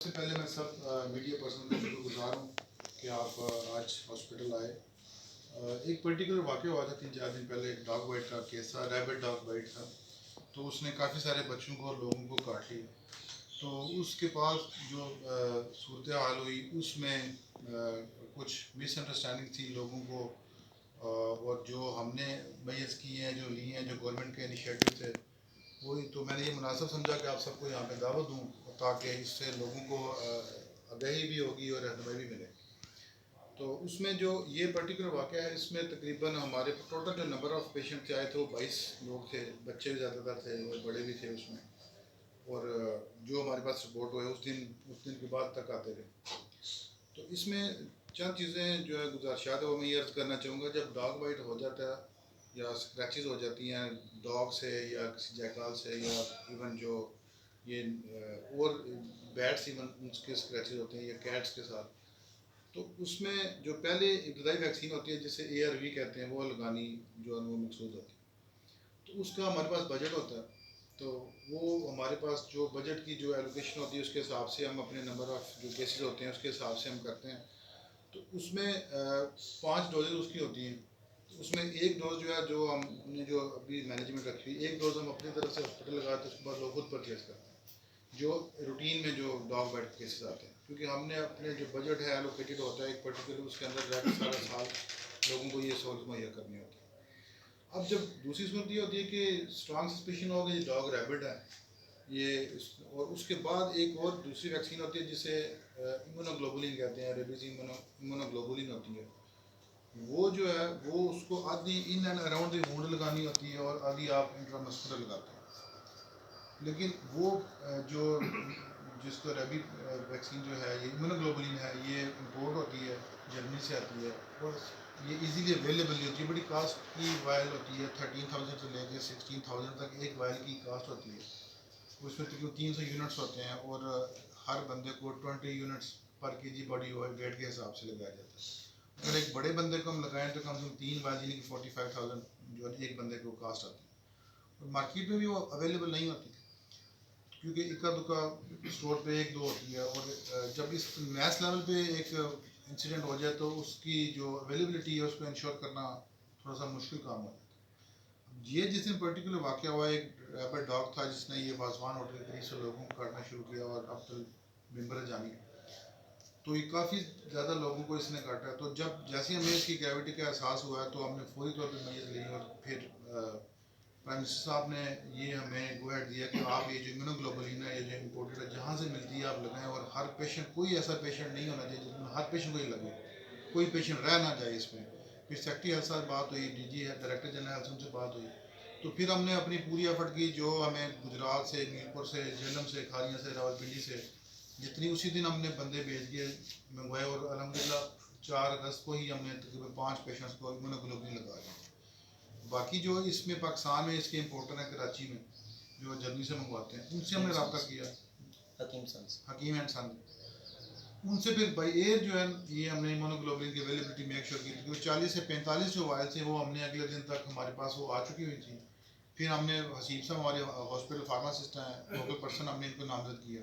सबसे पहले मैं सब मीडिया पर्सन को शुक्रगुजार हूँ कि आप आज हॉस्पिटल आए। एक पर्टिकुलर वाक़या हुआ था 3-4 दिन पहले। एक डॉग बाइट का केस था, रैबिट डॉग बाइट था। तो उसने काफ़ी सारे बच्चों को और लोगों को काट लिया। तो उसके पास जो सूरत हाल हुई उसमें कुछ मिसअंडरस्टैंडिंग थी लोगों को, और जो हमने मैयर्स किए हैं, जो लिए हैं, जो गवर्नमेंट के इनिशिएटिव थे, वही तो मैंने ये मुनासिब समझा कि आप सबको यहाँ पे दावत दूँ, ताकि इससे लोगों को आगाही भी होगी और रहनुमाई भी मिलेगी। तो उसमें जो ये पर्टिकुलर वाक़या है, इसमें तकरीबन हमारे टोटल जो नंबर ऑफ़ पेशेंट थे आए थे वो 22 लोग थे। बच्चे भी ज़्यादातर थे और बड़े भी थे उसमें। और जो हमारे पास रिपोर्ट हुए उस दिन के बाद तक आते रहे। तो इसमें चंद चीज़ें जो है गुजारिशात है वो मैं ये अर्ज़ करना चाहूँगा। जब डॉग बाइट हो जाता है या स्क्रैचेस हो जाती हैं डॉग से या किसी जैकाल से, या इवन जो ये और बैट्स इवन उसके स्क्रैचेस होते हैं या कैट्स के साथ, तो उसमें जो पहले इब्तदाई वैक्सीन होती है जिसे ARV कहते हैं वो लगानी जो है वो मकसूद होती है। तो उसका हमारे पास बजट होता है। तो वो हमारे पास जो बजट की जो एलोकेशन होती है उसके हिसाब से हम अपने नंबर ऑफ़ जो केसेस होते हैं उसके हिसाब से हम करते हैं। तो उसमें 5 डोजेज उसकी होती हैं। तो उसमें एक डोज जो है जो हमने जो अभी मैनेजमेंट रखी हुई, एक डोज हम अपनी तरफ से हॉस्पिटल लगाते हैं, उसके बाद लोग खुद परचेज करते हैं जो रूटीन में जो डॉग बाइट केसेस आते हैं। क्योंकि हमने अपने जो बजट है एलोकेटेड होता है एक पर्टिकुलर, उसके अंदर रह के सारा साल लोगों को ये सहूलत मुहैया करनी होती है। अब जब दूसरी सूरत ये होती है कि स्ट्रॉन्ग सस्पिशन होगा ये डॉग रैबिट है ये और उसके बाद एक और दूसरी वैक्सीन होती है जिसे इम्यूनोग्लोबुलिन कहते हैं, रेबीज इम्यूनोग्लोबुलिन होती है। वो जो है वो उसको आधी in and around the wound लगानी होती है और आधी आप इंट्रामस्कुलर लगाते हैं। लेकिन वो जो जिसको रेबी वैक्सीन जो है ये इम्यूनोग्लोबुलिन है, ये इम्पोर्ट होती है, जर्मनी से आती है और ये इजीली अवेलेबल नहीं होती है। बड़ी कास्ट की वायल होती है, 13,000 से लेकर 16,000 तक एक वायल की कास्ट होती है। उसमें तकरीबन 300 यूनिट्स होते हैं और हर बंदे को 20 यूनिट्स पर केजी बॉडी वेट के हिसाब से लगाया जाता है। अगर एक बड़े बंदे को हम लगाएं तो कम से कम 3 वायल यानी कि 45,000 जो एक बंदे को कास्ट आती है। और मार्केट में भी वो अवेलेबल नहीं होती क्योंकि इक्का दुक्का स्टोर पे एक दो होती है। और जब इस मैस लेवल पे एक इंसिडेंट हो जाए तो उसकी जो अवेलेबिलिटी है उसको इंश्योर करना थोड़ा सा मुश्किल काम हो जाता है। ये जिस दिन पर्टिकुलर वाक़या हुआ, एक रैबिट डॉग था जिसने ये वाजवान होटल के 300 लोगों को काटना शुरू किया और अब तो मेम्बर जानी, तो ये काफ़ी ज़्यादा लोगों को इसने काटा। तो जब जैसे हमें इसकी ग्रेविटी का एहसास हुआ है तो हमने फौरी तौर पर मैयत ली और फिर प्राइम मिनिस्टर साहब ने ये हमें गो हेड दिया कि आप ये जो इम्यूनोग्लोबुलिन है ये जो इम्पोर्टेड है जहाँ से मिलती है आप लगाएं। और हर पेशेंट, कोई ऐसा पेशेंट नहीं होना चाहिए जिसमें हर पेशेंट को ये लगे, कोई पेशेंट रह ना जाए इसमें। फिर सेक्रेटरी हेल्थ साथ बात हुई, DG है, डायरेक्टर जनरल हेल्थ, उनसे बात हुई। तो फिर हमने अपनी पूरी एफर्ट की, जो हमें गुजरात से, मीरपुर से, झेलम से, खारियाँ से, रावलपिंडी से जितनी, उसी दिन हमने बंदे भेज के मंगवाए और अलहमदिल्ला 4 अगस्त को ही हमने तकरीबन 5 पेशेंट्स को इम्यूनोग्लोबुलिन लगा दिया। बाकी जो इसमें पाकिस्तान में इसके इम्पोर्टर हैं कराची में जो जर्मनी से मंगवाते हैं, उनसे हमने रब्ता किया, हकीम एंड सन, उनसे फिर बाई एयर जो है ये हमने इम्यूनोग्लोबुलिन की अवेलेबिलिटी मेक श्योर की थी। 40 से 45 जो वायल थे वो हमने अगले दिन तक हमारे पास वो आ चुकी हुई थी। फिर हमने हसीब साहब हमारे हॉस्पिटल फार्मासिस्ट हैं, लोकल पर्सन, हमने इनको नामजद किया।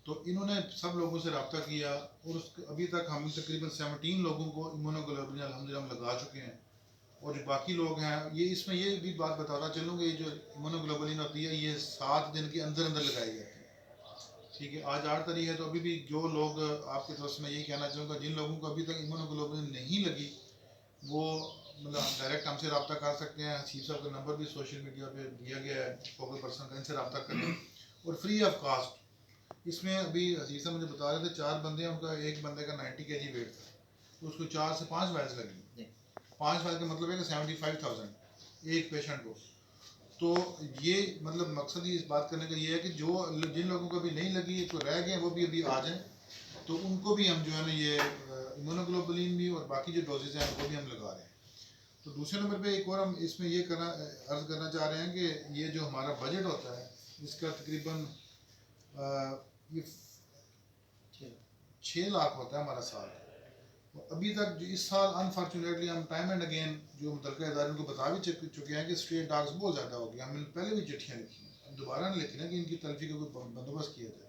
तो इन्होंने सब लोगों से रब्ता किया और उस अभी तक हम तकरीबन 17 लोगों को इम्यूनोग्लोबुलिन अल्हम्दुलिल्लाह हम लगा चुके हैं। और जो बाकी लोग हैं ये इसमें ये भी बात बताना चलूँगा, ये जो इम्यूनोग्लोबुलिन होती है ये 7 दिन के अंदर अंदर लगाई जाती है। ठीक है, आज 8 तारीख है तो अभी भी जो लोग, आपके तरफ से मैं यही कहना चाहूँगा, जिन लोगों को अभी तक इम्यूनोग्लोबुलिन नहीं लगी वो मतलब डायरेक्ट हमसे रब्ता कर सकते हैं। हसीब साहब का नंबर भी सोशल मीडिया पे दिया गया है, फोकल पर्सन का, इनसे रब्ता करें और फ्री ऑफ कास्ट। इसमें अभी हसीब साहब मुझे बता रहे थे 4 बंदे हैं, उनका एक बंदे का 90 kg वेट था, तो उसको 4 से 5 वायल्स लगी। 5 वायल का मतलब है कि 75,000 एक पेशेंट को। तो ये मतलब मकसद ही इस बात करने का ये है कि जो जिन लोगों को अभी नहीं लगी तो रह गए वो भी अभी आ जाएं, तो उनको भी हम जो है ना ये इम्यूनोग्लोबुलिन भी और बाकी जो डोजेज हैं वो भी हम लगा रहे हैं। तो दूसरे नंबर पे एक और हम इसमें ये करना अर्ज करना चाह रहे हैं कि ये जो हमारा बजट होता है इसका तकरीबन ये 6 लाख होता है हमारा साल। अभी तक जो इस साल अनफॉर्चुनेटली हम टाइम एंड अगेन जो मुतलका इदारे उनको बता भी चुके हैं कि स्ट्रीट डॉग्स बहुत ज़्यादा हो गई। हमने पहले भी चिट्ठियाँ लिखी हैं, अब दोबारा नहीं लिखी ना कि इनकी तलफी का कोई बंदोबस्त किया जाए।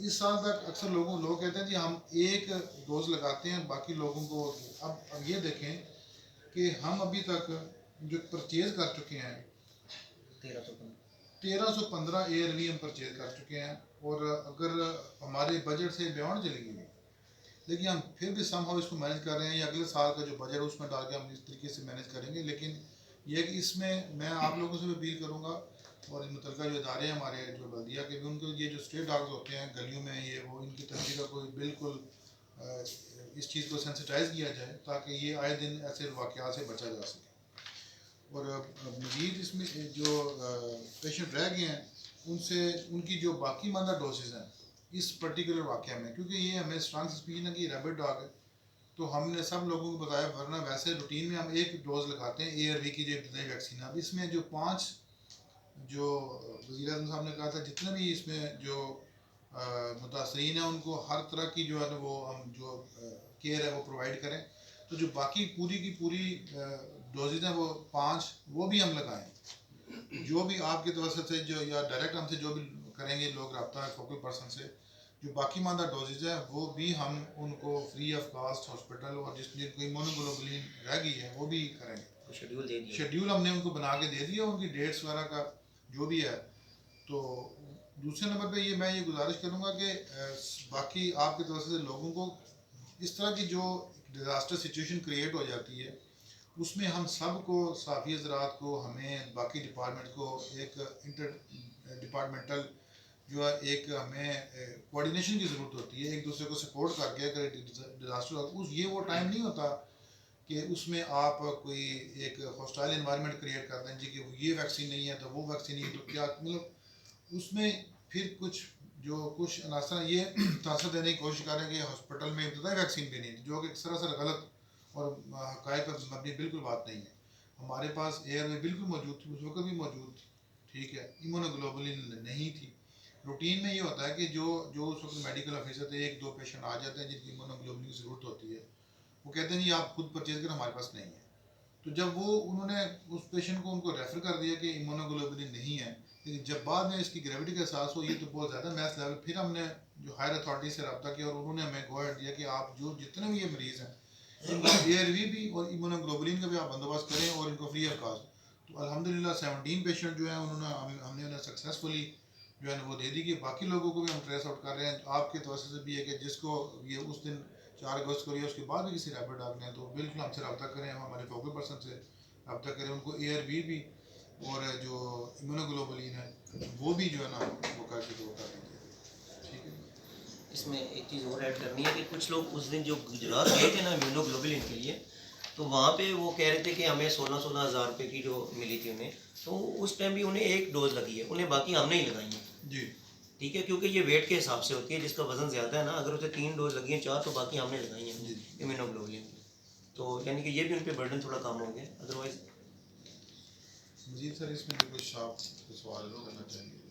इस साल तक अक्सर लोग कहते हैं कि हम एक डोज लगाते हैं बाकी लोगों को। अब ये देखें कि हम अभी तक जो परचेज़ कर चुके हैं 1315 ARV हम परचेज़ कर चुके हैं, और अगर हमारे बजट से बियॉन्ड चली गई, लेकिन हम फिर भी समहाउ इसको मैनेज कर रहे हैं, या अगले साल का जो बजट है उसमें डाल के हम इस तरीके से मैनेज करेंगे। लेकिन ये कि इसमें मैं आप लोगों से भी अपील करूँगा, और मुतलका जो इदारे हैं हमारे जो बल्दिया के भी, उनको ये जो स्ट्रीट डॉग्स होते हैं गलियों में, ये वो इनकी तरक्की का कोई बिल्कुल इस चीज़ को सेंसिटाइज़ किया जाए ताकि ये आए दिन ऐसे वाक़यात से बचा जा सके। और मज़ीद इसमें जो पेशेंट रह गए हैं उनसे उनकी जो बाकी मानदा डोसेज हैं इस पर्टिकुलर वाक़े में, क्योंकि ये हमें स्ट्रांग सस्पिशन है कि रैबिट डॉग है, तो हमने सब लोगों को बताया, वरना वैसे रूटीन में हम एक डोज लगाते हैं ARV की जो इब्तदाई वैक्सीन। अब इसमें जो 5 जो वज़ीर आज़म साहब ने कहा था जितने भी इसमें जो मुतासरीन हैं उनको हर तरह की जो है ना वो हम जो केयर है वो प्रोवाइड करें, तो जो बाकी पूरी की पूरी डोजेज हैं वो 5 वो भी हम लगाएं। जो भी आपकी तरफ से जो या डायरेक्ट हमसे जो भी करेंगे लोग रब्ता है फोकल पर्सन से, जो बाकी मानदा डोजेज है वो भी हम उनको फ्री ऑफ कास्ट हॉस्पिटल, और जिनको इम्यूनोग्लोबुलिन रह गई है वो भी करेंगे। शेड्यूल हमने उनको बना के दे दिया, उनकी डेट्स वगैरह का जो भी है। तो दूसरे नंबर पे मैं ये गुजारिश करूँगा कि बाकी आपकी तरफ से लोगों को इस तरह की जो डिज़ास्टर सिचुएशन क्रिएट हो जाती है उसमें हम सब को साफ़ी हज़रात को, हमें बाकी डिपार्टमेंट को एक इंटर डिपार्टमेंटल जो है एक हमें कोऑर्डिनेशन की ज़रूरत होती है, एक दूसरे को सपोर्ट करके। अगर डिज़ास्टर उस ये वो टाइम नहीं होता कि उसमें आप कोई एक हॉस्टाइल इन्वायरमेंट क्रिएट कर दें जी कि ये वैक्सीन नहीं है तो वो वैक्सीन नहीं है, तो क्या मतलब उसमें फिर कुछ अनासर ये तासर देने की कोशिश करें कि हॉस्पिटल में इब्तदाई वैक्सीन भी नहीं है, जो कि सरासर गलत और हक़ाइक़ पर मबनी बिल्कुल बात नहीं है। हमारे पास ARV बिल्कुल मौजूद थी, उस वक्त भी मौजूद थी, ठीक है, इम्यूनोग्लोबुलिन नहीं थी। रूटीन में ये होता है कि जो जो उस वक्त मेडिकल ऑफिसर थे, 1-2 पेशेंट आ जाते हैं जिनकी इम्यूनोग्लोबुलिन की ज़रूरत होती है, वो कहते हैं जी आप खुद परचेज़ करें, हमारे पास नहीं है। तो जब वो उन्होंने उस पेशेंट को उनको रेफ़र कर दिया कि इम्यूनोग्लोबुलिन नहीं है, लेकिन जब बाद में इसकी ग्रेविटी का एहसास हो ये तो बहुत ज़्यादा मैस लेवल, फिर हमने जो हायर अथॉरिटी से रब्ता किया और उन्होंने हमें गो अहेड दिया कि आप जो जितने भी ये मरीज़ हैं इनको ARV भी और इम्यूनोग्लोबुलिन का भी आप बंदोबस्त करें और इनको फ्री ऑफ कास्ट। तो अल्हम्दुलिल्लाह 17 पेशेंट जो हैं उन्होंने हमने उन्हें सक्सेसफुली जो है ना वो दे दी। कि बाकी लोगों को भी हम ट्रेस आउट कर रहे हैं। आपके तवज्जो से भी है कि जिसको ये उस दिन 4 अगस्त को या उसके बाद भी किसी रैपिड डॉग ने, तो बिल्कुल हमसे रब्ता करें, हम हमारे फोकल पर्सन से रब्ता करें, उनको ARV भी और जो इम्यूनोग्लोबुलिन है वो भी जो है ना वो करके तो कर दीजिए, ठीक है। इसमें एक चीज़ और ऐड करनी है कि कुछ लोग उस दिन जो गुजरात गए थे ना इम्यूनोग्लोबुलिन के लिए, तो वहाँ पे वो कह रहे थे कि हमें 16-16 हज़ार रुपये की जो मिली थी उन्हें, तो उस टाइम भी उन्हें एक डोज लगी है, उन्हें बाकी हमने ही लगाई है जी, ठीक है, क्योंकि ये वेट के हिसाब से होती है, जिसका वजन ज़्यादा है ना, अगर उसे 3 डोज लगी है 4, तो बाकी हमने लगाई है इम्यूनोग्लोबुलिन की। तो यानी कि ये भी उन पर बर्डन थोड़ा कम हो गया, अदरवाइज। मजीद सर इसमें कोई शार्प सवाल करना चाहिए।